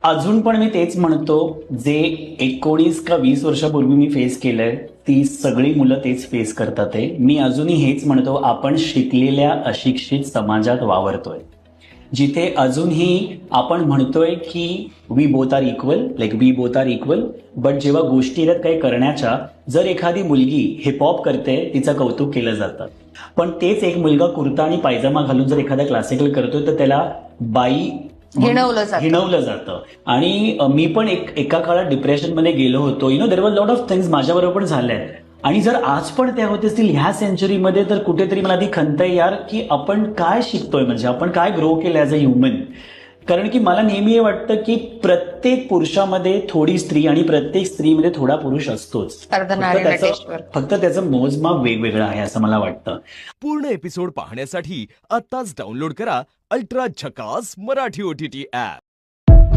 अजून पण मी तेच म्हणतो, जे 19 का 20 वर्षापूर्वी मी फेस केलंय ती सगळी मुलं तेच फेस करतात आहे. मी अजूनही हेच म्हणतो, आपण शिकलेल्या अशिक्षित समाजात वावरतोय, जिथे अजूनही आपण म्हणतोय की we both are equal, like we both are equal, but जेव्हा गोष्टी येतात काही करण्याच्या, जर एखादी मुलगी हिपहॉप करते तिचं कौतुक केलं जातं, पण तेच एक मुलगा कुर्ता आणि पायजमा घालून जर एखादा क्लासिकल करतोय तर त्याला बाई हिणवलं जातं. आणि मी पण एका काळात डिप्रेशनमध्ये गेलो होतो. There was lot of things माझ्याबरोबर पण झाल्या. आणि जर आज पण त्या होत असतील ह्या सेंचुरीमध्ये, तर कुठेतरी मला ती खंत आहे यार, की आपण काय शिकतोय, म्हणजे आपण काय ग्रो केलं ॲज अ ह्युमन. कारण की मला नेहमी हे वाटतं की प्रत्येक पुरुषामध्ये थोडी स्त्री आणि प्रत्येक स्त्रीमध्ये थोडा पुरुष असतोच. फक्त त्याचं मोजमाप वेगवेगळं आहे असं मला वाटतं. पूर्ण एपिसोड पाहण्यासाठी आत्ताच डाउनलोड करा अल्ट्रा झकास मराठी OTT ऍप.